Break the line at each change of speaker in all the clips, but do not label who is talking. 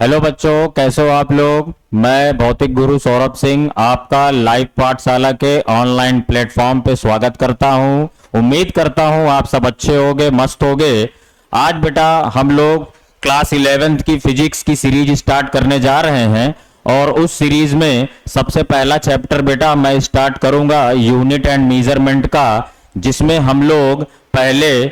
Hello बच्चों, कैसे हो आप लोग। मैं भौतिक गुरु सौरभ सिंह आपका लाइव पाठशाला के ऑनलाइन प्लेटफॉर्म पे स्वागत करता हूं। उम्मीद करता हूं आप सब अच्छे होगे, मस्त होगे। आज बेटा हम लोग क्लास 11th की फिजिक्स की सीरीज स्टार्ट करने जा रहे हैं और उस सीरीज में सबसे पहला चैप्टर बेटा मैं स्टार्ट करूंगा यूनिट एंड मेजरमेंट का, जिसमें हम लोग पहले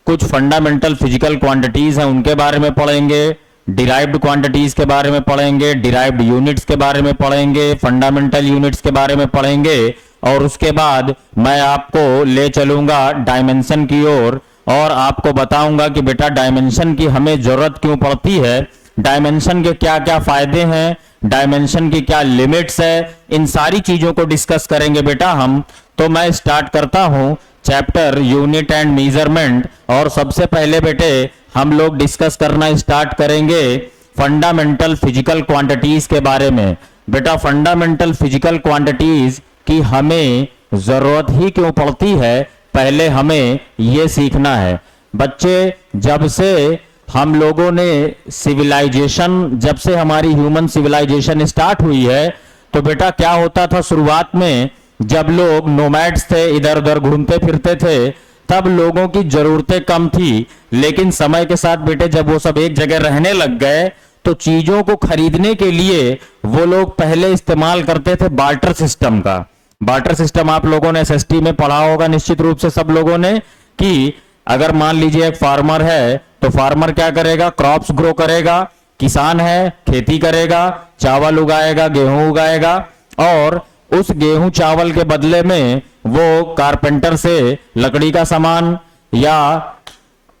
कुछ फंडामेंटल फिजिकल क्वांटिटीज हैं उनके बारे में पढ़ेंगे, डिराइव्ड क्वांटिटीज के बारे में पढ़ेंगे, डिराइव्ड यूनिट्स के बारे में पढ़ेंगे, फंडामेंटल यूनिट्स के बारे में पढ़ेंगे और उसके बाद मैं आपको ले चलूंगा डायमेंशन की ओर और आपको बताऊंगा कि बेटा डायमेंशन की हमें जरूरत क्यों पड़ती है, डायमेंशन के क्या क्या फायदे हैं, डायमेंशन की क्या लिमिट्स है, इन सारी चीजों को डिस्कस करेंगे बेटा हम। तो मैं स्टार्ट करता हूं चैप्टर यूनिट एंड मेजरमेंट और सबसे पहले बेटे हम लोग डिस्कस करना स्टार्ट करेंगे फंडामेंटल फिजिकल क्वांटिटीज के बारे में। बेटा फंडामेंटल फिजिकल क्वांटिटीज की हमें जरूरत ही क्यों पड़ती है, पहले हमें यह सीखना है। बच्चे जब से हम लोगों ने सिविलाइजेशन, जब से हमारी ह्यूमन सिविलाइजेशन स्टार्ट हुई है तो बेटा क्या होता था, शुरुआत में जब लोग नोमैड्स थे, इधर उधर घूमते फिरते थे, तब लोगों की जरूरतें कम थी। लेकिन समय के साथ बेटे जब वो सब एक जगह रहने लग गए तो चीजों को खरीदने के लिए वो लोग पहले इस्तेमाल करते थे बार्टर सिस्टम का। बार्टर सिस्टम आप लोगों ने एसएसटी में पढ़ा होगा निश्चित रूप से सब लोगों ने, कि अगर मान लीजिए एक फार्मर है तो फार्मर क्या करेगा, क्रॉप्स ग्रो करेगा, किसान है खेती करेगा, चावल उगाएगा, गेहूं उगाएगा और उस गेहूं चावल के बदले में वो कारपेंटर से लकड़ी का सामान या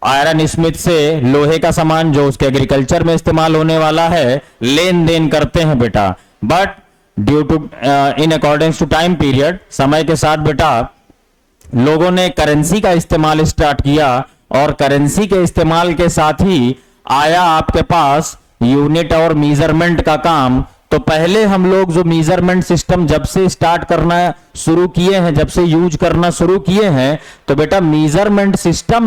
आयरन स्मिथ से लोहे का सामान जो उसके एग्रीकल्चर में इस्तेमाल होने वाला है लेन देन करते हैं बेटा। But due to in according to time period, समय के साथ बेटा लोगों ने करेंसी का इस्तेमाल स्टार्ट किया और करेंसी के इस्तेमाल के साथ ही आया आपके पास यूनिट और मेजरमेंट का काम। तो पहले हम लोग जो मेजरमेंट सिस्टम जब से स्टार्ट करना शुरू किए हैं, जब से यूज करना शुरू किए हैं, तो बेटा मेजरमेंट सिस्टम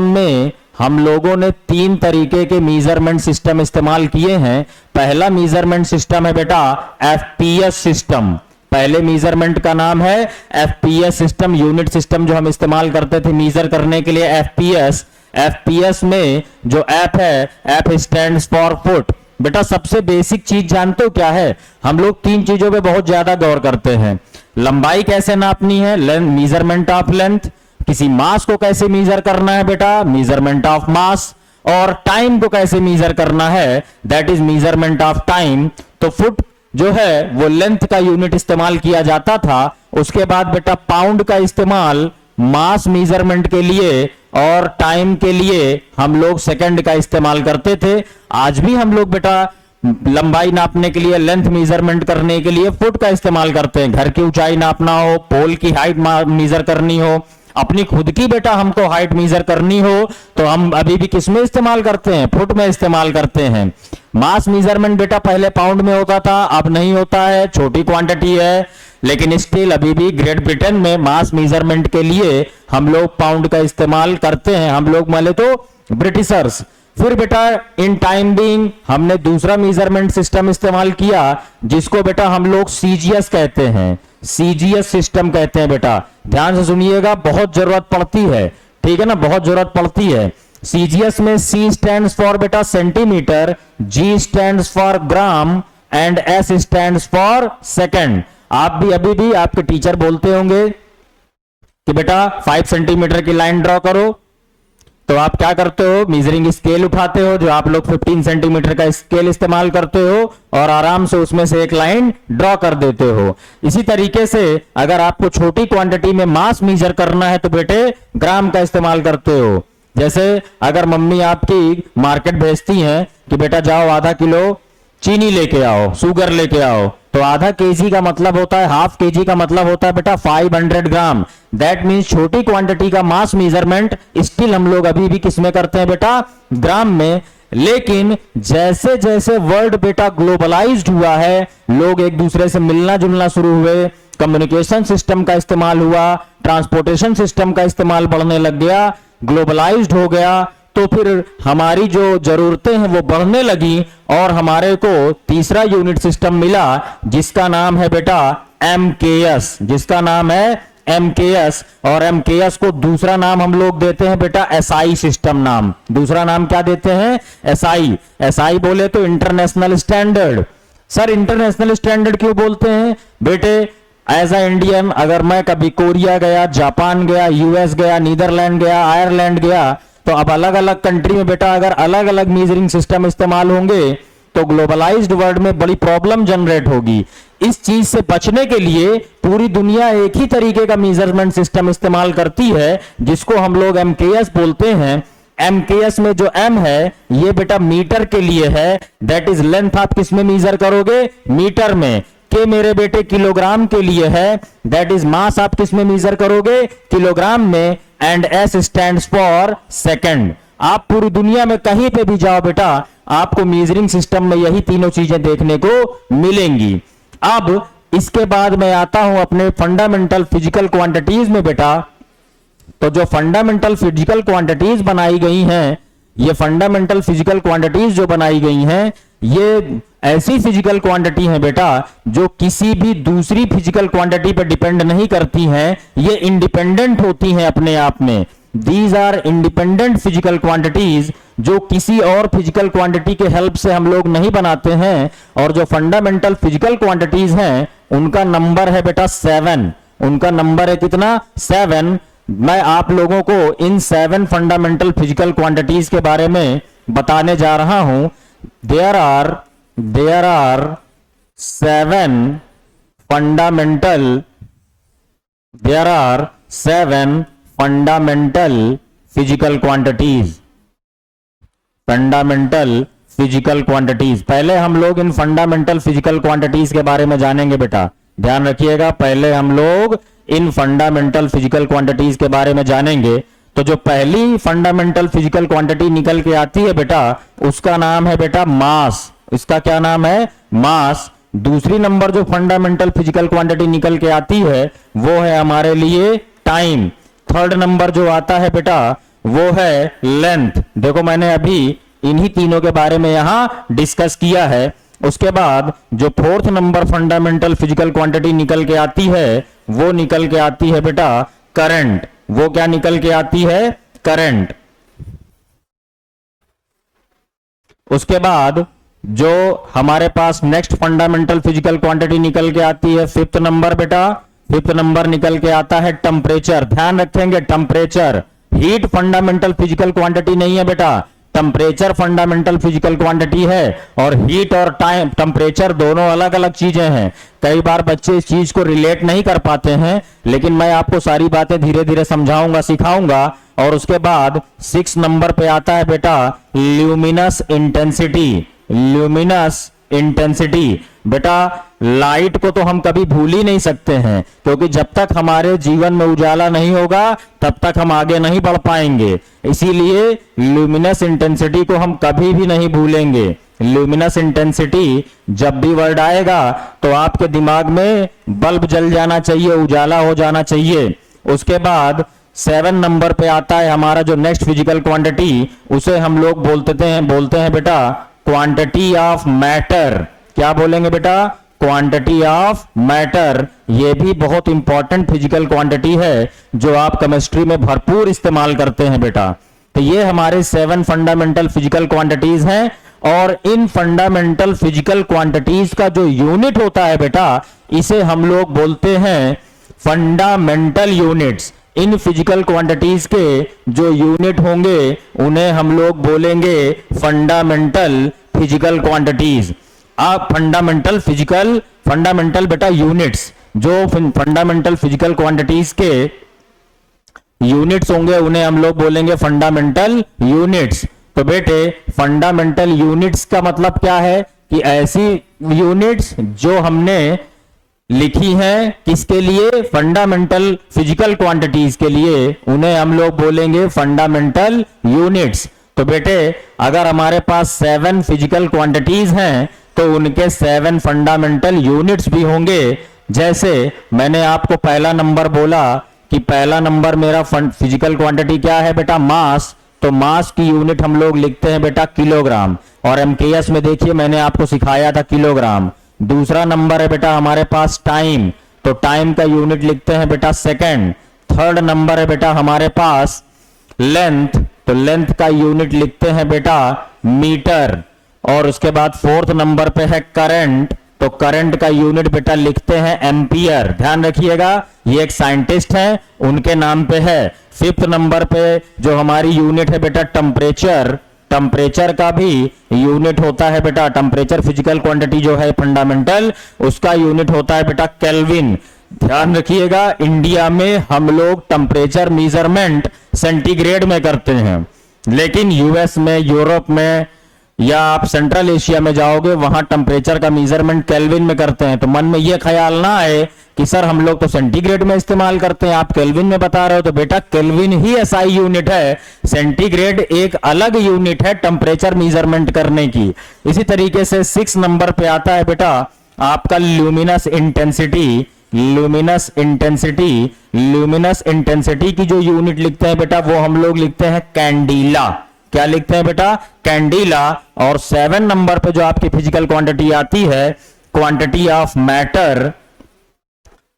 में हम लोगों ने 3 तरीके के मेजरमेंट सिस्टम इस्तेमाल किए हैं। पहला मेजरमेंट सिस्टम है बेटा एफपीएस सिस्टम। पहले मेजरमेंट का नाम है एफपीएस सिस्टम। यूनिट सिस्टम जो हम इस्तेमाल करते थे मेजर करने के लिए एफपीएस में जो एफ है, एफ स्टैंड्स फॉर फुट। बेटा सबसे बेसिक चीज जानते हो क्या है, हम लोग 3 चीजों पे बहुत ज्यादा गौर करते हैं। लंबाई कैसे नापनी है, मेजरमेंट ऑफ लेंथ। किसी मास को कैसे मेजर करना है बेटा, मेजरमेंट ऑफ मास। और टाइम को कैसे मेजर करना है, that is measurement of time. तो फुट जो है वो लेंथ का यूनिट इस्तेमाल किया जाता था। उसके बाद बेटा पाउंड का इस्तेमाल मास मेजरमेंट के लिए और टाइम के लिए हम लोग सेकंड का इस्तेमाल करते थे। आज भी हम लोग बेटा लंबाई नापने के लिए, लेंथ मेजरमेंट करने के लिए फुट का इस्तेमाल करते हैं। घर की ऊंचाई नापना हो, पोल की हाइट मेजर करनी हो, अपनी खुद की बेटा हमको हाइट मेजर करनी हो तो हम अभी भी किस में इस्तेमाल करते हैं, फुट में इस्तेमाल करते हैं। मास मेजरमेंट बेटा पहले पाउंड में होता था, अब नहीं होता है, छोटी क्वांटिटी है, लेकिन स्टिल अभी भी ग्रेट ब्रिटेन में मास मेजरमेंट के लिए हम लोग पाउंड का इस्तेमाल करते हैं, हम लोग माने तो ब्रिटिशर्स। फिर बेटा इन टाइम बीइंग हमने दूसरा मेजरमेंट सिस्टम इस्तेमाल किया जिसको बेटा हम लोग सीजीएस कहते हैं, सीजीएस सिस्टम कहते हैं। बेटा ध्यान से सुनिएगा, बहुत जरूरत पड़ती है, ठीक है ना, बहुत जरूरत पड़ती है। सीजीएस में सी स्टैंड्स फॉर बेटा centimetre, ji stands for gram and S stands for second. आप भी अभी भी आपके टीचर बोलते होंगे कि बेटा 5 सेंटीमीटर की लाइन ड्रॉ करो, तो आप क्या करते हो, मेजरिंग स्केल उठाते हो, जो आप लोग 15 सेंटीमीटर का स्केल इस्तेमाल करते हो और आराम से उसमें से एक लाइन ड्रॉ कर देते हो। इसी तरीके से अगर आपको छोटी क्वांटिटी में मास मेजर करना है तो बेटे ग्राम का इस्तेमाल करते हो। जैसे अगर मम्मी आपकी मार्केट भेजती हैं कि बेटा जाओ आधा किलो चीनी लेके आओ, शुगर लेके आओ, तो आधा केजी का मतलब होता है, हाफ केजी का मतलब होता है बेटा 500 ग्राम। दैट मीन्स छोटी क्वांटिटी का मास मेजरमेंट स्टिल हम लोग अभी भी किस में करते हैं बेटा, ग्राम में। लेकिन जैसे जैसे वर्ल्ड बेटा ग्लोबलाइज्ड हुआ है, लोग एक दूसरे से मिलना जुलना शुरू हुए, कम्युनिकेशन सिस्टम का इस्तेमाल हुआ, ट्रांसपोर्टेशन सिस्टम का इस्तेमाल बढ़ने लग गया, ग्लोबलाइज्ड हो गया, तो फिर हमारी जो जरूरतें हैं वो बढ़ने लगी और हमारे को तीसरा यूनिट सिस्टम मिला जिसका नाम है बेटा एमकेएस, जिसका नाम है एमकेएस। और एमकेएस को दूसरा नाम हम लोग देते हैं बेटा एसआई सिस्टम नाम। दूसरा नाम क्या देते हैं? एसआई। एसआई बोले तो international standard. Sir international standard क्यों बोलते हैं? बेटे एज अ इंडियन अगर मैं कभी कोरिया गया, जापान गया, यूएस गया, नीदरलैंड गया, आयरलैंड गया, तो अब अलग अलग कंट्री में बेटा अगर अलग अलग मीजरिंग सिस्टम इस्तेमाल होंगे तो ग्लोबलाइज्ड वर्ल्ड में बड़ी प्रॉब्लम जनरेट होगी। इस चीज से बचने के लिए पूरी दुनिया एक ही तरीके का मेजरमेंट सिस्टम इस्तेमाल करती है जिसको हम लोग एमकेएस बोलते हैं। एमकेएस में जो एम है ये बेटा मीटर के लिए है, दैट इज लेंथ आप किस में मेजर करोगे? मीटर में। के मेरे बेटे किलोग्राम के लिए है, दैट इज मास आप किस में मेजर करोगे? किलोग्राम में। And S stands for second. आप पूरी दुनिया में कहीं पे भी जाओ बेटा आपको मेजरिंग सिस्टम में यही तीनों चीजें देखने को मिलेंगी। अब इसके बाद मैं आता हूं अपने फंडामेंटल फिजिकल क्वांटिटीज में बेटा। तो जो फंडामेंटल फिजिकल क्वांटिटीज बनाई गई हैं, ये फंडामेंटल फिजिकल क्वांटिटीज जो बनाई गई हैं ये ऐसी फिजिकल क्वांटिटी है बेटा जो किसी भी दूसरी फिजिकल क्वांटिटी पर डिपेंड नहीं करती हैं, ये इंडिपेंडेंट होती हैं अपने आप में। These are independent physical quantities जो किसी और फिजिकल क्वांटिटी के हेल्प से हम लोग नहीं बनाते हैं। और जो फंडामेंटल फिजिकल क्वांटिटीज हैं उनका नंबर है बेटा 7। उनका नंबर है कितना? 7। मैं आप लोगों को इन 7 फंडामेंटल फिजिकल क्वांटिटीज के बारे में बताने जा रहा हूं। There are 7 fundamental physical quantities. Fundamental physical quantities. पहले हम लोग इन फंडामेंटल फिजिकल क्वांटिटीज के बारे में जानेंगे बेटा, ध्यान रखिएगा। पहले हम लोग इन फंडामेंटल फिजिकल क्वांटिटीज के बारे में जानेंगे। तो जो पहली फंडामेंटल फिजिकल क्वांटिटी निकल के आती है बेटा उसका नाम है बेटा मास। इसका क्या नाम है? मास। दूसरी नंबर जो फंडामेंटल फिजिकल क्वांटिटी निकल के आती है वो है हमारे लिए टाइम। थर्ड नंबर जो आता है बेटा वो है लेंथ। देखो मैंने अभी इन्हीं तीनों के बारे में यहां डिस्कस किया है। उसके बाद जो fourth number fundamental physical quantity निकल के आती है वो निकल के आती है बेटा करंट। वो क्या निकल के आती है? करंट। उसके बाद जो हमारे पास नेक्स्ट फंडामेंटल फिजिकल क्वांटिटी निकल के आती है फिफ्थ नंबर बेटा, फिफ्थ नंबर निकल के आता है टेम्परेचर। ध्यान रखेंगे temperature. Heat fundamental physical quantity नहीं है बेटा, टेम्परेचर फंडामेंटल फिजिकल क्वांटिटी है। और हीट और टाइम टेम्परेचर दोनों अलग अलग चीजें हैं। कई बार बच्चे इस चीज को रिलेट नहीं कर पाते हैं, लेकिन मैं आपको सारी बातें धीरे धीरे समझाऊंगा, सिखाऊंगा। और उसके बाद 6 नंबर पे आता है बेटा ल्यूमिनस इंटेंसिटी। ल्यूमिनस इंटेंसिटी बेटा लाइट को तो हम कभी भूल ही नहीं सकते हैं, क्योंकि जब तक हमारे जीवन में उजाला नहीं होगा तब तक हम आगे नहीं बढ़ पाएंगे। इसीलिए ल्यूमिनस इंटेंसिटी को हम कभी भी नहीं भूलेंगे। ल्यूमिनस इंटेंसिटी जब भी वर्ड आएगा तो आपके दिमाग में बल्ब जल जाना चाहिए, उजाला हो जाना चाहिए। उसके बाद 7 नंबर पे आता है हमारा जो नेक्स्ट फिजिकल क्वांटिटी, उसे हम लोग बोलते हैं बेटा क्वांटिटी ऑफ मैटर। क्या बोलेंगे बेटा? Quantity of matter. ये भी बहुत इंपॉर्टेंट फिजिकल क्वांटिटी है जो आप केमिस्ट्री में भरपूर इस्तेमाल करते हैं बेटा। तो ये हमारे 7 फंडामेंटल फिजिकल क्वांटिटीज हैं। और इन फंडामेंटल फिजिकल क्वांटिटीज का जो यूनिट होता है बेटा इसे हम लोग बोलते हैं fundamental units. In physical quantities के जो यूनिट होंगे उन्हें हम लोग बोलेंगे फंडामेंटल फिजिकल क्वांटिटीज। आप फंडामेंटल बेटा यूनिट्स, जो फंडामेंटल फिजिकल क्वांटिटीज के यूनिट्स होंगे उन्हें हम लोग बोलेंगे फंडामेंटल यूनिट्स। तो बेटे फंडामेंटल यूनिट्स का मतलब क्या है कि ऐसी यूनिट्स जो हमने लिखी हैं किसके लिए? फंडामेंटल फिजिकल क्वांटिटीज के लिए, उन्हें हम लोग बोलेंगे फंडामेंटल यूनिट्स। तो बेटे अगर हमारे पास 7 फिजिकल क्वांटिटीज हैं तो उनके 7 फंडामेंटल यूनिट्स भी होंगे। जैसे मैंने आपको पहला नंबर बोला कि पहला नंबर मेरा फिजिकल क्वांटिटी क्या है बेटा? मास। तो मास की यूनिट हम लोग लिखते हैं बेटा किलोग्राम, और एमकेएस में देखिए मैंने आपको सिखाया था किलोग्राम। दूसरा नंबर है बेटा हमारे पास टाइम, तो टाइम का यूनिट लिखते हैं बेटा सेकंड। थर्ड नंबर है बेटा हमारे पास लेंथ, तो लेंथ का यूनिट लिखते हैं बेटा मीटर। और उसके बाद फोर्थ नंबर पे है करंट, तो करंट का यूनिट बेटा लिखते हैं एम्पियर। ध्यान रखिएगा ये एक साइंटिस्ट हैं, उनके नाम पे है। फिफ्थ नंबर पे जो हमारी यूनिट है बेटा टेम्परेचर, टेम्परेचर का भी यूनिट होता है बेटा, टेम्परेचर फिजिकल क्वांटिटी जो है फंडामेंटल, उसका यूनिट होता है बेटा केल्विन। ध्यान रखिएगा इंडिया में हम लोग टेम्परेचर मेजरमेंट सेंटीग्रेड में करते हैं, लेकिन यूएस में, यूरोप में या आप सेंट्रल एशिया में जाओगे वहां टेम्परेचर का मेजरमेंट केल्विन में करते हैं। तो मन में यह ख्याल ना आए कि सर हम लोग तो सेंटीग्रेड में इस्तेमाल करते हैं, आप केल्विन में बता रहे हो। तो बेटा केल्विन ही एसआई यूनिट है, सेंटीग्रेड एक अलग यूनिट है टेम्परेचर मेजरमेंट करने की। इसी तरीके से 6 नंबर पे आता है बेटा आपका luminous intensity. Luminous intensity, luminous intensity की जो यूनिट लिखते हैं बेटा वो हम लोग लिखते हैं कैंडीला। क्या लिखते हैं बेटा? कैंडीला। और 7 नंबर पे जो आपकी फिजिकल क्वांटिटी आती है quantity of matter,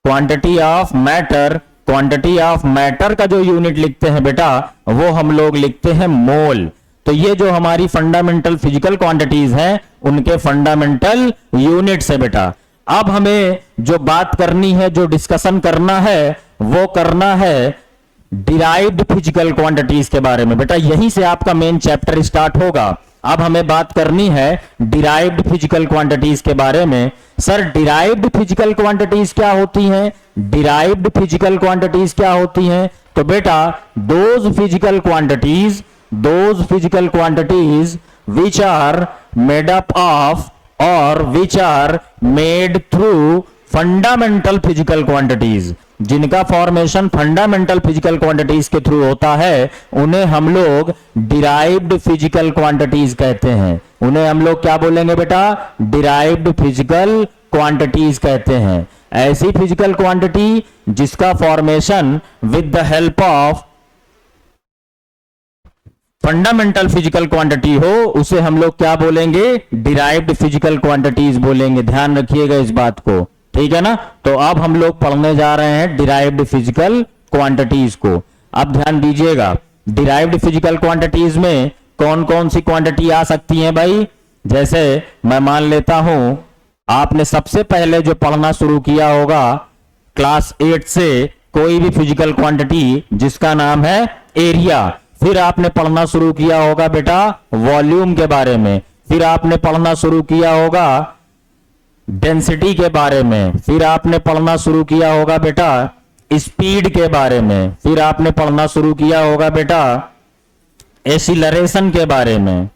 quantity of matter, quantity of matter का जो यूनिट लिखते हैं बेटा वो हम लोग लिखते हैं मोल। तो ये जो हमारी फंडामेंटल फिजिकल क्वांटिटीज हैं उनके फंडामेंटल यूनिट्स है बेटा। अब हमें जो बात करनी है, जो डिस्कशन करना है, वो करना है डिराइव्ड फिजिकल क्वांटिटीज के बारे में। बेटा यहीं से आपका मेन चैप्टर स्टार्ट होगा। अब हमें बात करनी है डिराइव्ड फिजिकल क्वांटिटीज के बारे में। सर डिराइव्ड फिजिकल क्वांटिटीज क्या होती हैं? डिराइव्ड फिजिकल क्वांटिटीज क्या होती हैं? तो बेटा those physical quantities which are made up of और which are made through fundamental physical quantities, जिनका फॉर्मेशन फंडामेंटल फिजिकल क्वांटिटीज के थ्रू होता है उन्हें हम लोग डिराइव्ड फिजिकल क्वांटिटीज कहते हैं। उन्हें हम लोग क्या बोलेंगे बेटा? डिराइव्ड फिजिकल क्वांटिटीज कहते हैं। ऐसी फिजिकल क्वांटिटी जिसका formation with the help of fundamental physical quantity हो उसे हम लोग क्या बोलेंगे? डिराइव्ड फिजिकल क्वांटिटीज बोलेंगे। ध्यान रखिएगा इस बात को, ठीक है ना। तो अब हम लोग पढ़ने जा रहे हैं डिराइव्ड फिजिकल क्वांटिटीज को। अब ध्यान दीजिएगा डिराइव्ड फिजिकल क्वांटिटीज में कौन कौन सी क्वांटिटी आ सकती हैं भाई। जैसे मैं मान लेता हूं आपने सबसे पहले जो पढ़ना शुरू किया होगा क्लास 8 से कोई भी फिजिकल क्वांटिटी जिसका नाम है एरिया। फिर आपने पढ़ना शुरू किया होगा बेटा वॉल्यूम के बारे में। फिर आपने पढ़ना शुरू किया होगा डेंसिटी के बारे में। फिर आपने पढ़ना शुरू किया होगा बेटा स्पीड के बारे में। फिर आपने पढ़ना शुरू किया होगा बेटा एक्सीलरेशन के बारे में।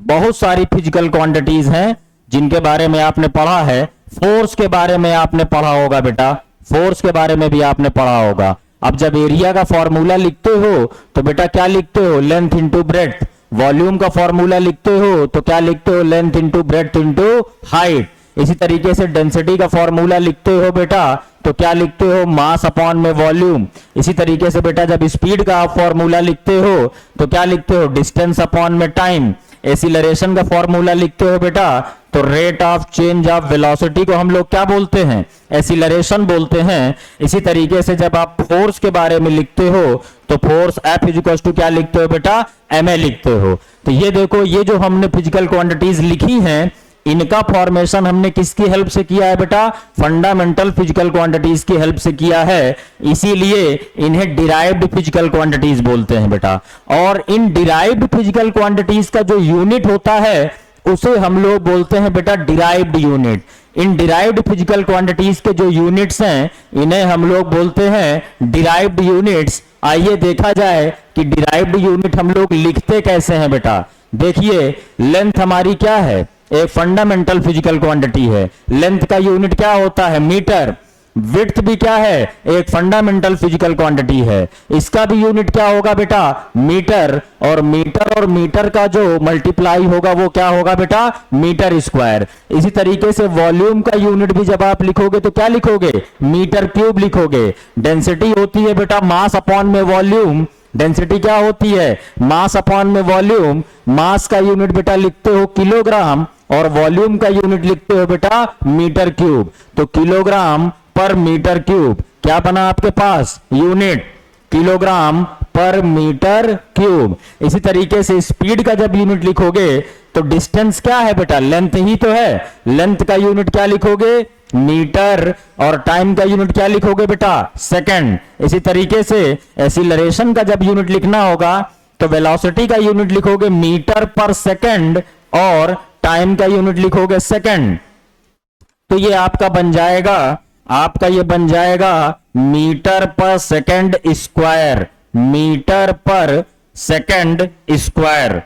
बहुत सारी फिजिकल क्वांटिटीज हैं जिनके बारे में आपने पढ़ा है। फोर्स के बारे में आपने पढ़ा होगा बेटा, फोर्स के बारे में भी आपने पढ़ा होगा। अब जब एरिया का फॉर्मूला लिखते हो तो बेटा क्या लिखते हो? Length into breadth. वॉल्यूम का फॉर्मूला लिखते हो तो क्या लिखते हो? Length into breadth into height. इसी तरीके से डेंसिटी का फॉर्मूला लिखते हो बेटा तो क्या लिखते हो? मास अपॉन में वॉल्यूम। इसी तरीके से बेटा जब स्पीड का आप फॉर्मूला लिखते हो तो क्या लिखते हो? डिस्टेंस अपॉन में टाइम। एक्सीलरेशन का फॉर्मूला लिखते हो बेटा तो rate of change of velocity को हम लोग क्या बोलते हैं? एक्सीलरेशन बोलते हैं। इसी तरीके से जब आप फोर्स के बारे में लिखते हो तो फोर्स F इक्वल्स टू क्या लिखते हो बेटा? ma लिखते हो। तो ये देखो ये जो हमने फिजिकल क्वांटिटीज लिखी हैं इनका फॉर्मेशन हमने किसकी हेल्प से किया है बेटा? फंडामेंटल फिजिकल क्वांटिटीज की हेल्प से किया है, इसीलिए इन्हें डिराइव्ड फिजिकल क्वांटिटीज बोलते हैं बेटा। और इन डिराइव्ड फिजिकल क्वांटिटीज का जो यूनिट होता है उसे हम लोग बोलते हैं बेटा डिराइव्ड यूनिट। इन डिराइव्ड फिजिकल क्वांटिटीज के जो यूनिट्स हैं इन्हें हम लोग बोलते हैं डिराइव्ड यूनिट्स। आइए देखा जाए कि डिराइव्ड यूनिट हम लोग लिखते कैसे हैं बेटा। देखिए लेंथ हमारी क्या है? एक फंडामेंटल फिजिकल क्वांटिटी है। लेंथ का यूनिट क्या होता है? मीटर। विड्थ भी क्या है? एक फंडामेंटल फिजिकल क्वांटिटी है। इसका भी यूनिट क्या होगा बेटा? मीटर। और मीटर का जो मल्टीप्लाई होगा वो क्या होगा बेटा? Metre square. इसी तरीके से वॉल्यूम का यूनिट भी जब आप लिखोगे तो क्या लिखोगे? मीटर क्यूब लिखोगे। डेंसिटी होती है बेटा मास अपॉन में वॉल्यूम। डेंसिटी क्या होती है? मास अपॉन में वॉल्यूम। मास का यूनिट बेटा लिखते हो किलोग्राम और वॉल्यूम का यूनिट लिखते हो बेटा मीटर क्यूब। तो किलोग्राम पर मीटर क्यूब क्या बना आपके पास? यूनिट किलोग्राम पर मीटर क्यूब। इसी तरीके से स्पीड का जब यूनिट लिखोगे तो डिस्टेंस क्या है बेटा? लेंथ ही तो है। लेंथ का यूनिट क्या लिखोगे? मीटर। और टाइम का यूनिट क्या लिखोगे बेटा? सेकंड। इसी तरीके से एक्सीलरेशन का जब यूनिट लिखना होगा तो वेलोसिटी का यूनिट लिखोगे मीटर पर सेकंड और टाइम का यूनिट लिखोगे सेकंड। तो ये आपका बन जाएगा मीटर पर सेकंड स्क्वायर। मीटर पर सेकंड स्क्वायर।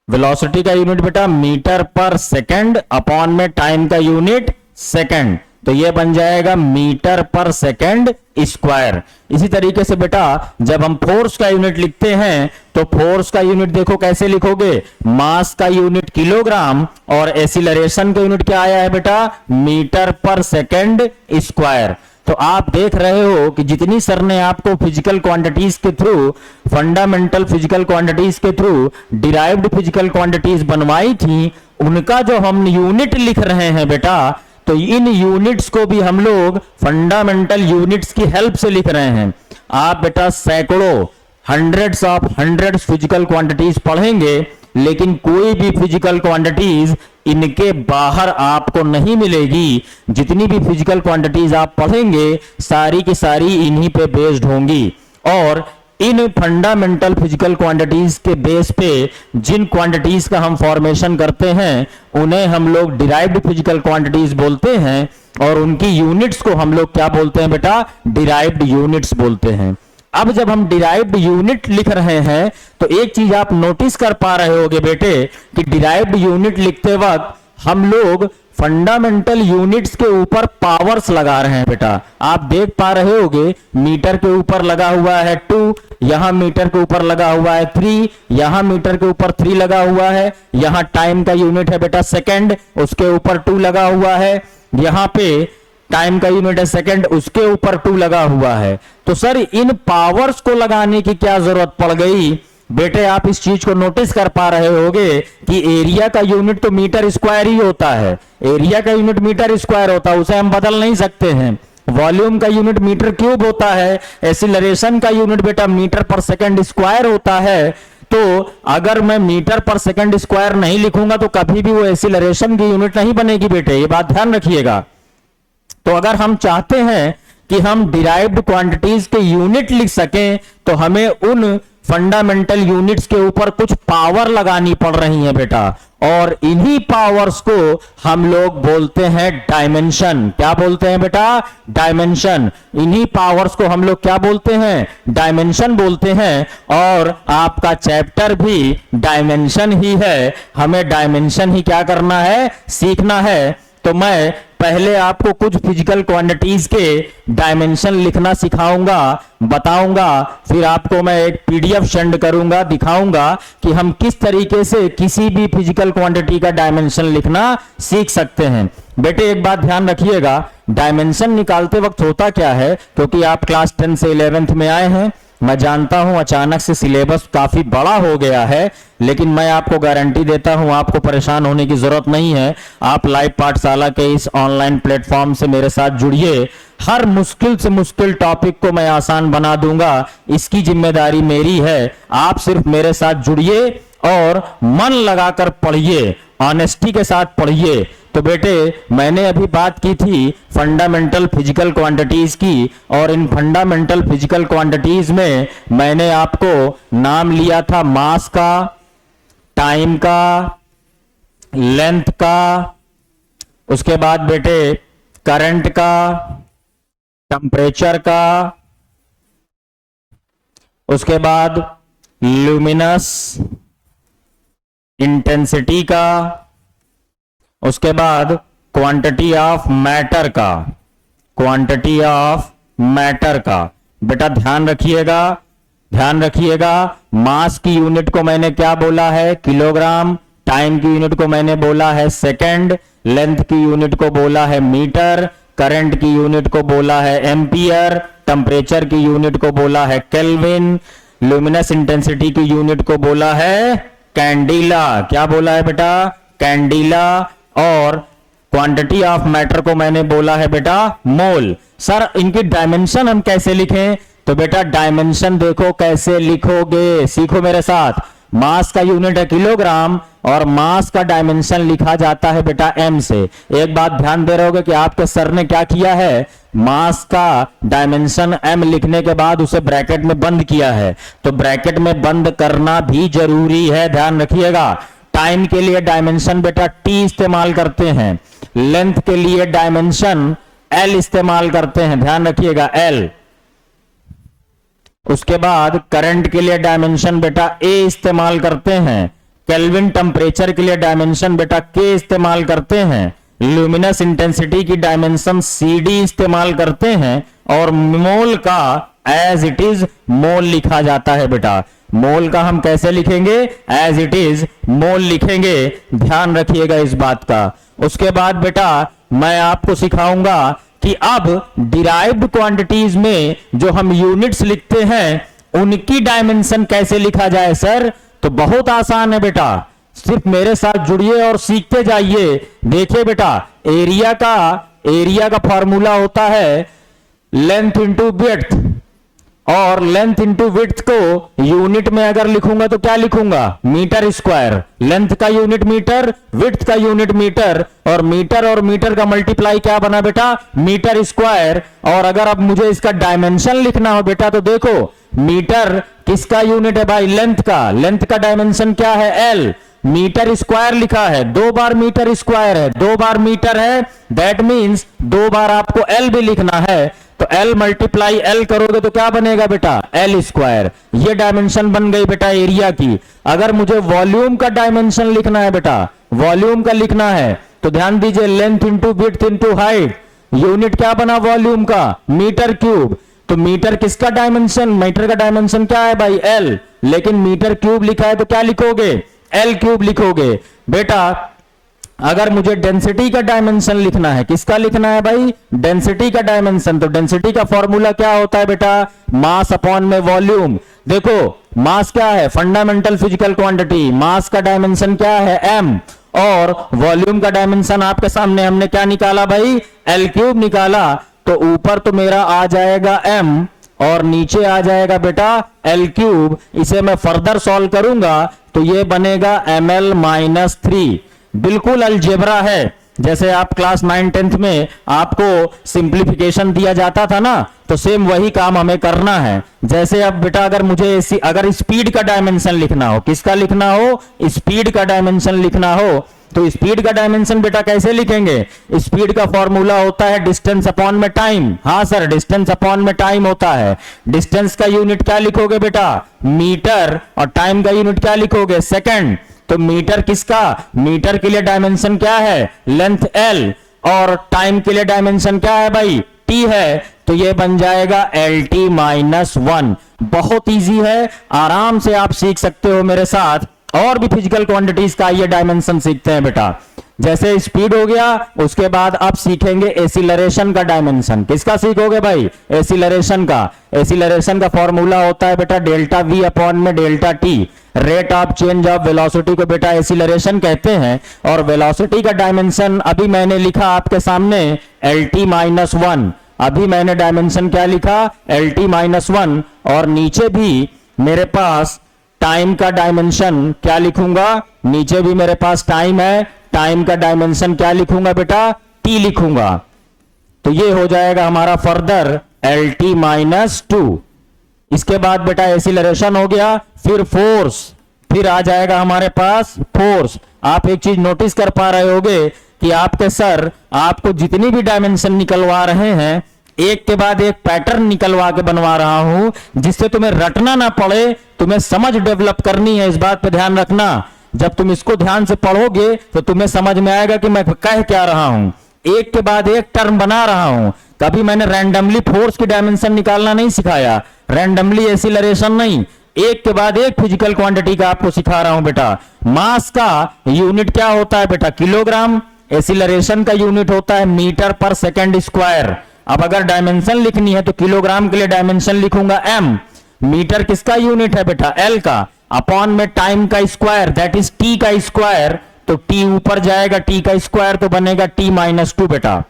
वेलोसिटी का यूनिट बेटा मीटर पर सेकंड अपॉन में टाइम का यूनिट सेकंड। तो ये बन जाएगा मीटर पर सेकंड स्क्वायर। इसी तरीके से बेटा जब हम फोर्स का यूनिट लिखते हैं तो फोर्स का यूनिट देखो कैसे लिखोगे? मास का यूनिट किलोग्राम और एक्सीलरेशन का यूनिट क्या आया है बेटा? मीटर पर सेकंड स्क्वायर। तो आप देख रहे हो कि जितनी सर ने आपको फिजिकल क्वांटिटीज के थ्रू, फंडामेंटल फिजिकल क्वांटिटीज के थ्रू डिराइव्ड फिजिकल क्वांटिटीज बनवाई थी, उनका जो हम यूनिट लिख रहे हैं बेटा, तो इन यूनिट्स को भी हम लोग फंडामेंटल यूनिट्स की हेल्प से लिख रहे हैं। आप बेटा सैकड़ों, हंड्रेड्स फिजिकल क्वांटिटीज पढ़ेंगे, लेकिन कोई भी फिजिकल क्वांटिटीज इनके बाहर आपको नहीं मिलेगी। जितनी भी फिजिकल क्वांटिटीज आप पढ़ेंगे सारी की सारी इन्हीं पे बेस्ड होंगी। और इन फंडामेंटल फिजिकल क्वांटिटीज के बेस पे जिन क्वांटिटीज का हम फॉर्मेशन करते हैं उन्हें हम लोग डिराइव्ड फिजिकल क्वांटिटीज बोलते हैं और उनकी यूनिट्स को हम लोग क्या बोलते हैं बेटा? डिराइव्ड यूनिट्स बोलते हैं। अब जब हम डिराइव्ड यूनिट लिख रहे हैं तो एक चीज आप नोटिस कर पा रहे होगे बेटे कि डिराइव्ड यूनिट लिखते वक्त हम लोग फंडामेंटल यूनिट्स के ऊपर पावर्स लगा रहे हैं बेटा। आप देख पा रहे होगे मीटर के ऊपर लगा हुआ है 2, यहां मीटर के ऊपर लगा हुआ है 3, यहां मीटर के ऊपर 3 लगा हुआ है, यहां टाइम का यूनिट है बेटा सेकंड, उसके ऊपर 2 लगा हुआ है, यहां पे टाइम का यूनिट है सेकंड, उसके ऊपर 2 लगा हुआ है। तो सर इन पावर्स को लगाने की क्या जरूरत पड़ गई? बेटे आप इस चीज को नोटिस कर पा रहे होगे कि एरिया का यूनिट तो मीटर स्क्वायर ही होता है। एरिया का यूनिट मीटर स्क्वायर होता है, उसे हम बदल नहीं सकते हैं। वॉल्यूम का यूनिट मीटर क्यूब होता है। एक्सीलरेशन का यूनिट बेटा मीटर पर सेकंड स्क्वायर होता है। तो अगर मैं मीटर पर सेकंड स्क्वायर नहीं लिखूंगा तो कभी भी वो एक्सीलरेशन की यूनिट नहीं बनेगी बेटे, ये बात ध्यान रखिएगा। तो अगर हम चाहते हैं कि हम डिराइव्ड क्वांटिटीज के यूनिट लिख सकें तो हमें उन फंडामेंटल यूनिट्स के ऊपर कुछ पावर लगानी पड़ रही है बेटा, और इन्हीं पावर्स को हम लोग बोलते हैं डायमेंशन। क्या बोलते हैं बेटा? डायमेंशन। इन्हीं पावर्स को हम लोग क्या बोलते हैं? डायमेंशन बोलते हैं। और आपका चैप्टर भी डायमेंशन ही है। हमें डायमेंशन ही क्या करना है? सीखना है। तो मैं पहले आपको कुछ फिजिकल क्वांटिटीज के डायमेंशन लिखना सिखाऊंगा, बताऊंगा, फिर आपको मैं एक पीडीएफ सेंड करूंगा, दिखाऊंगा कि हम किस तरीके से किसी भी फिजिकल क्वांटिटी का डायमेंशन लिखना सीख सकते हैं। बेटे एक बात ध्यान रखिएगा, डायमेंशन निकालते वक्त होता क्या है, क्योंकि आप क्लास 10 से 11th में आए हैं, मैं जानता हूं अचानक से सिलेबस काफी बड़ा हो गया है, लेकिन मैं आपको गारंटी देता हूं आपको परेशान होने की जरूरत नहीं है। आप लाइव पाठशाला के इस ऑनलाइन प्लेटफॉर्म से मेरे साथ जुड़िए। हर मुश्किल से मुश्किल टॉपिक को मैं आसान बना दूंगा, इसकी जिम्मेदारी मेरी है। आप सिर्फ मेरे साथ जुड़िए और मन लगाकर पढ़िए, ऑनेस्टी के साथ पढ़िए। तो बेटे मैंने अभी बात की थी फंडामेंटल फिजिकल क्वांटिटीज की, और इन फंडामेंटल फिजिकल क्वांटिटीज में मैंने आपको नाम लिया था मास का, टाइम का, लेंथ का, उसके बाद बेटे करंट का, टेम्परेचर का, उसके बाद ल्यूमिनस इंटेंसिटी का, उसके बाद क्वांटिटी ऑफ मैटर का, क्वांटिटी ऑफ मैटर का। बेटा ध्यान रखिएगा, ध्यान रखिएगा, मास की यूनिट को मैंने क्या बोला है? किलोग्राम। टाइम की यूनिट को मैंने बोला है सेकंड। लेंथ की यूनिट को बोला है मीटर। करंट की यूनिट को बोला है एम्पियर, टेम्परेचर की यूनिट को बोला है केल्विन, ल्यूमिनस इंटेंसिटी की यूनिट को बोला है कैंडिला। क्या बोला है बेटा? कैंडिला। और क्वांटिटी ऑफ मैटर को मैंने बोला है बेटा मोल। सर इनकी डायमेंशन हम कैसे लिखें? तो बेटा डायमेंशन देखो कैसे लिखोगे, सीखो मेरे साथ। मास का यूनिट है किलोग्राम और मास का डायमेंशन लिखा जाता है बेटा एम से। एक बात ध्यान दे रहे होगे कि आपके सर ने क्या किया है, मास का डायमेंशन एम लिखने के बाद उसे ब्रैकेट में बंद किया है, तो ब्रैकेट में बंद करना भी जरूरी है, ध्यान रखिएगा। टाइम के लिए डायमेंशन बेटा टी इस्तेमाल करते हैं, लेंथ के लिए डायमेंशन एल इस्तेमाल करते हैं, ध्यान रखिएगा एल। उसके बाद करंट के लिए डायमेंशन बेटा ए इस्तेमाल करते हैं, केल्विन टेम्परेचर के लिए डायमेंशन बेटा के इस्तेमाल करते हैं, ल्यूमिनस इंटेंसिटी की डायमेंशन CD इस्तेमाल करते हैं, और मोल का एज इट इज मोल लिखा जाता है बेटा। मोल का हम कैसे लिखेंगे? एज इट इज मोल लिखेंगे, ध्यान रखिएगा इस बात का। उसके बाद बेटा मैं आपको सिखाऊंगा कि अब डिराइव्ड क्वांटिटीज में जो हम यूनिट्स लिखते हैं उनकी डायमेंशन कैसे लिखा जाए सर। तो बहुत आसान है बेटा, सिर्फ मेरे साथ जुड़िए और सीखते जाइए। देखिए बेटा एरिया का फॉर्मूला होता है लेंथ इंटू विड्थ, और लेंथ इंटू विड्थ को यूनिट में अगर लिखूंगा तो क्या लिखूंगा? Metre square. लेंथ का यूनिट मीटर, विड्थ का यूनिट मीटर, और मीटर का मल्टीप्लाई क्या बना बेटा? Metre square. और अगर अब मुझे इसका डायमेंशन लिखना हो बेटा तो देखो मीटर किसका यूनिट है भाई? लेंथ का। लेंथ का डायमेंशन क्या है? एल। मीटर स्क्वायर लिखा है, 2 बार मीटर स्क्वायर है, 2 बार मीटर है, दैट मींस 2 बार आपको एल भी लिखना है। तो एल मल्टीप्लाई एल करोगे तो क्या बनेगा बेटा? L square. ये डायमेंशन बन गई बेटा एरिया की। अगर मुझे वॉल्यूम का डायमेंशन लिखना है बेटा, वॉल्यूम का लिखना है, तो ध्यान दीजिए length into width into height, unit क्या बना वॉल्यूम का? Metre cube. तो मीटर किसका डायमेंशन? मीटर का डायमेंशन क्या है भाई? एल। लेकिन मीटर क्यूब लिखा है तो क्या लिखोगे? एल क्यूब लिखोगे। बेटा अगर मुझे डेंसिटी का डायमेंशन लिखना है, किसका लिखना है भाई? डेंसिटी का डायमेंशन। तो डेंसिटी का फॉर्मूला क्या होता है बेटा? मास अपॉन में वॉल्यूम। देखो मास क्या है? Fundamental physical quantity. मास का डायमेंशन क्या है? एम। और वॉल्यूम का डायमेंशन आपके सामने हमने क्या निकाला भाई? एल क्यूब निकाला। तो ऊपर तो मेरा आ जाएगा एम और नीचे आ जाएगा बेटा एल क्यूब। इसे मैं फर्दर सॉल्व करूंगा तो ये बनेगा ml-3। बिल्कुल अलजेब्रा है, जैसे आप क्लास 9-10 में आपको सिंप्लीफिकेशन दिया जाता था ना, तो सेम वही काम हमें करना है। जैसे अब बेटा अगर मुझे अगर स्पीड का डायमेंशन लिखना हो, किसका लिखना हो? स्पीड का डायमेंशन लिखना हो, तो स्पीड का डायमेंशन बेटा कैसे लिखेंगे? स्पीड का फॉर्मूला होता है डिस्टेंस अपॉन में टाइम। हाँ सर, डिस्टेंस अपॉन में टाइम होता है। डिस्टेंस का यूनिट क्या लिखोगे बेटा? मीटर। और टाइम का यूनिट क्या लिखोगे? सेकंड। तो मीटर किसका? मीटर के लिए डायमेंशन क्या है? Length L. और टाइम के लिए डायमेंशन क्या है भाई? टी है। तो ये बन जाएगा LT-1। बहुत इजी है, आराम से आप सीख सकते हो मेरे साथ। और भी फिजिकल क्वांटिटीज का ये डायमेंशन सीखते हैं बेटा। जैसे स्पीड हो गया, उसके बाद आप सीखेंगे एसिलरेशन का डायमेंशन। किसका सीखोगे भाई? एसिलरेशन का। एसिलरेशन का फॉर्मूला होता है बेटा डेल्टा V अपॉन में delta T। Rate of change of velocity को बेटा एसिलरेशन कहते हैं। और वेलोसिटी का डायमेंशन अभी मैंने लिखा आपके सामने LT-1। अभी मैंने डायमेंशन क्या लिखा? LT-1। और नीचे भी मेरे पास टाइम का डायमेंशन क्या लिखूंगा? नीचे भी मेरे पास टाइम है, टाइम का डायमेंशन क्या लिखूंगा बेटा? टी लिखूंगा। तो ये हो जाएगा हमारा फर्दर LT-2। इसके बाद बेटा एसिलरेशन हो गया, फिर फोर्स, फिर आ जाएगा हमारे पास फोर्स। आप एक चीज नोटिस कर पा रहे होगे कि आपके सर आपको जितनी भी डायमेंशन निकलवा रहे हैं, एक के बाद एक पैटर्न निकलवा के बनवा रहा हूं, जिससे तुम्हें रटना ना पड़े, तुम्हें समझ डेवलप करनी है। इस बात पे ध्यान रखना। जब तुम इसको ध्यान से पढ़ोगे तो तुम्हें समझ में आएगा कि मैं कह क्या रहा हूं। एक के बाद एक टर्म बना रहा हूं। कभी मैंने रैंडमली फोर्स की डायमेंशन निकालना नहीं सिखाया, रैंडमली एसिलरेशन नहीं, एक के बाद एक फिजिकल क्वांटिटी का आपको सिखा रहा हूं बेटा। मास का यूनिट क्या होता है बेटा? किलोग्राम। एसिलरेशन का यूनिट होता है मीटर पर सेकंड स्क्वायर। अब अगर डायमेंशन लिखनी है तो किलोग्राम के लिए डायमेंशन लिखूंगा m। मीटर किसका यूनिट है बेटा, L का, अपॉन में टाइम का स्क्वायर दैट इज t का स्क्वायर, तो t ऊपर जाएगा, t का स्क्वायर तो बनेगा t-2 बेटा।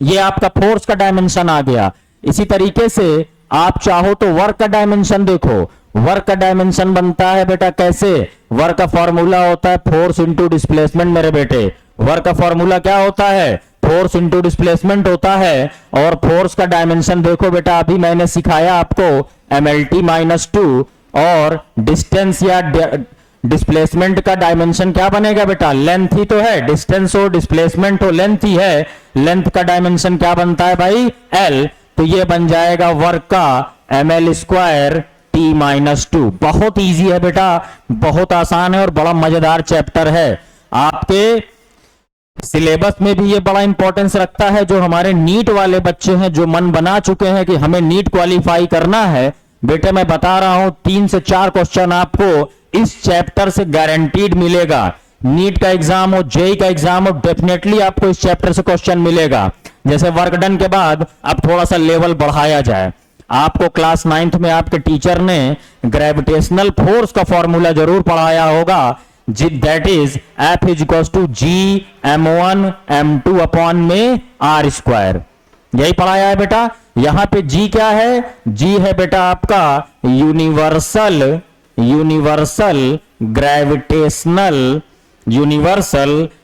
ये आपका फोर्स का डायमेंशन आ गया। इसी तरीके से आप चाहो तो वर्क का डायमेंशन देखो। वर्क का डायमेंशन बनता है बेटा कैसे, वर्क का फॉर्मूला होता है फोर्स इंटू डिस्प्लेसमेंट मेरे बेटे। वर्क का फॉर्मूला क्या होता है, फोर्स इंटू डिस्प्लेसमेंट होता है। और फोर्स का डायमेंशन देखो बेटा, अभी मैंने सिखाया आपको mlt-2, और डिस्टेंस या डिस्प्लेसमेंट का डायमेंशन क्या बनेगा बेटा, लेंथ ही तो है, डिस्टेंस हो डिस्प्लेसमेंट हो लेंथ ही है। लेंथ का डायमेंशन क्या बनता है भाई, L, तो ये बन जाएगा वर्क का ml² t-2। बहुत इजी है बेटा, बहुत आसान है और बड़ा मजेदार चैप्टर है। आपके सिलेबस में भी ये बड़ा इंपॉर्टेंस रखता है। जो हमारे नीट वाले बच्चे हैं, जो मन बना चुके हैं कि हमें नीट क्वालिफाई करना है, बेटे मैं बता रहा हूं 3 से 4 क्वेश्चन आपको इस चैप्टर से गारंटीड मिलेगा। नीट का एग्जाम हो, जेई का एग्जाम हो, डेफिनेटली आपको इस चैप्टर से क्वेश्चन मिलेगा। जैसे वर्क डन के बाद अब थोड़ा सा लेवल बढ़ाया जाए, आपको क्लास 9th में आपके टीचर ने ग्रेविटेशनल फोर्स का फॉर्मूला जरूर पढ़ाया होगा, that is F = G m1m2 upon में r²। यही पढ़ाया है बेटा। यहां पे G क्या है, G है बेटा आपका यूनिवर्सल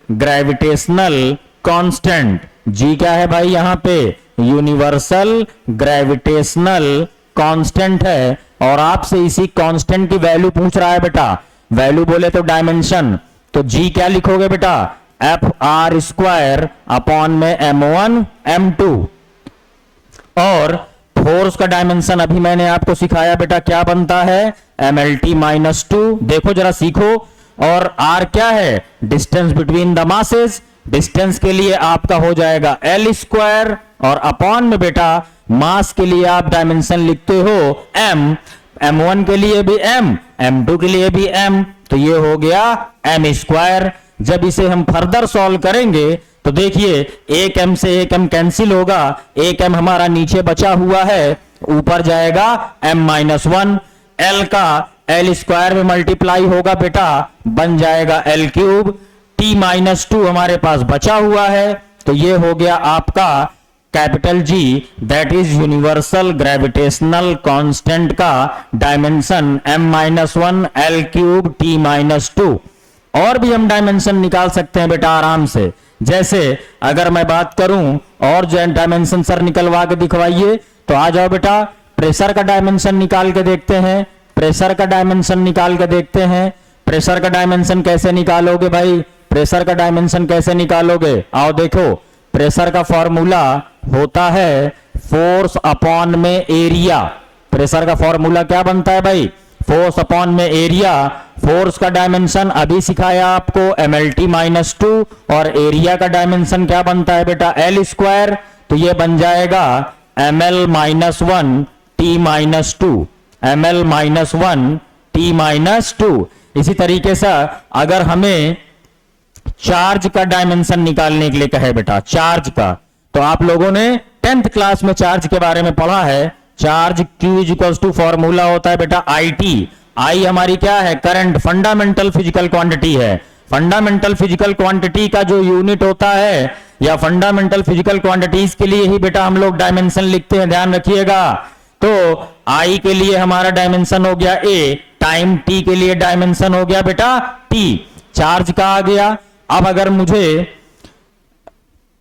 ग्रेविटेशनल कांस्टेंट। G क्या है भाई, यहां पे यूनिवर्सल ग्रेविटेशनल कांस्टेंट है। और आपसे इसी कांस्टेंट की वैल्यू पूछ रहा है बेटा, वैल्यू बोले तो डायमेंशन, तो G क्या लिखोगे बेटा, Fr² अपॉन में m1m2। और फोर्स का डायमेंशन अभी मैंने आपको सिखाया बेटा क्या बनता है, mlt-2। देखो जरा सीखो। और r क्या है, distance between the masses. Distance के लिए आपका हो जाएगा L², और अपॉन में बेटा मास के लिए आप डायमेंशन लिखते हो m। m1 के लिए भी m, m2 के लिए भी m, तो ये हो गया m²। जब इसे हम फर्दर सॉल्व करेंगे तो देखिए एक m से एक m कैंसिल होगा, एक m हमारा नीचे बचा हुआ है, ऊपर जाएगा m-1। L का L² में मल्टीप्लाई होगा बेटा, बन जाएगा L3। t-2 हमारे पास बचा हुआ है, तो ये हो गया आपका capital G, that is universal gravitational constant का डायमेंशन m-1 L3 t-2। और भी हम डायमेंशन निकाल सकते हैं बेटा आराम से। जैसे अगर मैं बात करूं और जो डायमेंशन सर निकलवा के दिखवाइए, तो आ जाओ बेटा, प्रेशर का डायमेंशन निकाल के देखते हैं। प्रेशर का डायमेंशन निकाल के देखते हैं। प्रेशर का डायमेंशन कैसे निकालोगे भाई, प्रेशर का डायमेंशन कैसे निकालोगे, आओ देखो। प्रेशर का फॉर्मूला होता है फोर्स अपॉन में एरिया। प्रेशर का फॉर्मूला क्या बनता है भाई, फोर्स अपॉन में एरिया। फोर्स का डायमेंशन अभी सिखाया आपको mlt-2, और एरिया का डायमेंशन क्या बनता है बेटा, L², तो ये बन जाएगा ml-1 t-2, ml-1 t-2। इसी तरीके से अगर हमें चार्ज का डायमेंशन निकालने के लिए कहे बेटा, चार्ज का, तो आप लोगों ने 10th क्लास में चार्ज के बारे में पढ़ा है। चार्ज Q फॉर्मूला होता है बेटा IT। I हमारी क्या है, करंट, फंडामेंटल फिजिकल क्वांटिटी है। फंडामेंटल फिजिकल क्वांटिटी का जो यूनिट होता है, या फंडामेंटल फिजिकल क्वांटिटीज के लिए ही बेटा हम लोग डायमेंशन लिखते हैं, ध्यान रखिएगा। तो I के लिए हमारा डायमेंशन हो गया A, टाइम T के लिए डायमेंशन हो गया बेटा T। चार्ज का आ गया। अब अगर मुझे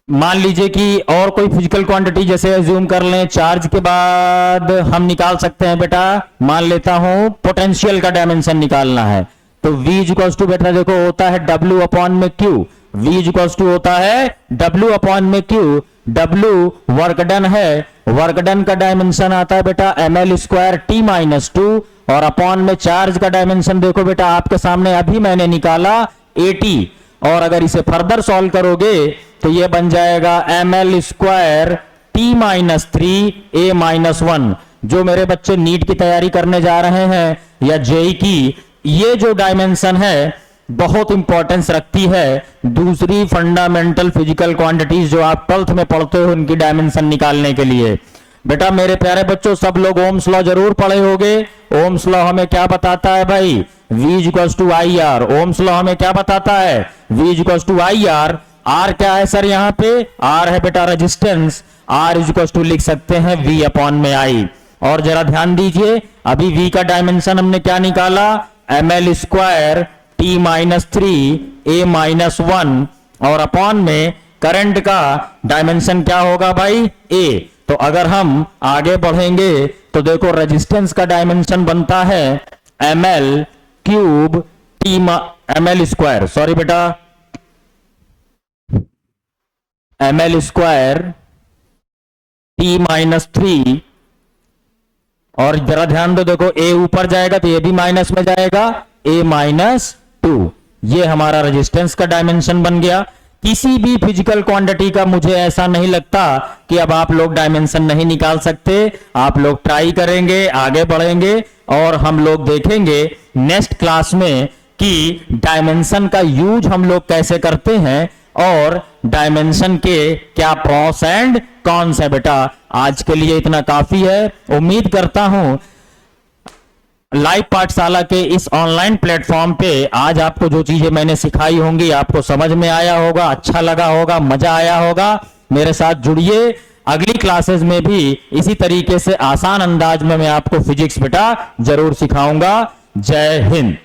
मान लीजिए कि और कोई फिजिकल क्वांटिटी जैसे अज्यूम कर लें, चार्ज के बाद हम निकाल सकते हैं बेटा, मान लेता हूं पोटेंशियल का डायमेंशन निकालना है, तो V बेटा देखो होता है W अपॉन में Q। V होता है W अपॉन में Q। W वर्क डन है, वर्क डन का डायमेंशन आता है बेटा ml² t-2, और अपॉन में चार्ज का डायमेंशन देखो बेटा आपके सामने अभी मैंने निकाला 80। और अगर इसे फर्दर सॉल्व करोगे तो ये बन जाएगा ml² t-3 a-1। जो मेरे बच्चे नीट की तैयारी करने जा रहे हैं या जेई की, ये जो डायमेंशन है बहुत इंपॉर्टेंस रखती है दूसरी फंडामेंटल फिजिकल क्वांटिटीज जो आप 12th में पढ़ते हो उनकी डायमेंशन निकालने के लिए। बेटा मेरे प्यारे बच्चों, सब लोग ओम्स लॉ जरूर पढ़े होंगे। ओम्स लॉ हमें क्या बताता है भाई? V equals to I R. Ohm's law हमें क्या बताता है? V equals to I R. R क्या है सर? यहाँ पे आर है बेटा रेजिस्टेंस। आर इक्वल्स टू लिख सकते हैं V अपॉन में आई। और जरा ध्यान दीजिए, अभी V का डायमेंशन हमने क्या निकाला? ml square t minus 3 a minus 1 और अपॉन में करंट का डायमेंशन क्या होगा भाई? A। तो अगर हम आगे बढ़ेंगे तो देखो रेजिस्टेंस का डायमेंशन बनता है ml cube t ml square, sorry बेटा, ml स्क्वायर t माइनस 3 और जरा ध्यान दो, देखो a ऊपर जाएगा तो ये भी माइनस में जाएगा, a माइनस 2। ये हमारा रेजिस्टेंस का डायमेंशन बन गया। किसी भी फिजिकल क्वांटिटी का मुझे ऐसा नहीं लगता कि अब आप लोग डायमेंशन नहीं निकाल सकते। आप लोग ट्राई करेंगे, आगे बढ़ेंगे और हम लोग देखेंगे नेक्स्ट क्लास में कि डायमेंशन का यूज हम लोग कैसे करते हैं और डायमेंशन के क्या प्रॉस एंड कॉन्स है। बेटा आज के लिए इतना काफी है। उम्मीद करता हूं लाइव पाठशाला के इस ऑनलाइन प्लेटफॉर्म पे आज आपको जो चीजें मैंने सिखाई होंगी आपको समझ में आया होगा, अच्छा लगा होगा, मजा आया होगा। मेरे साथ जुड़िए, अगली क्लासेस में भी इसी तरीके से आसान अंदाज में मैं आपको फिजिक्स बेटा जरूर सिखाऊंगा। जय हिंद।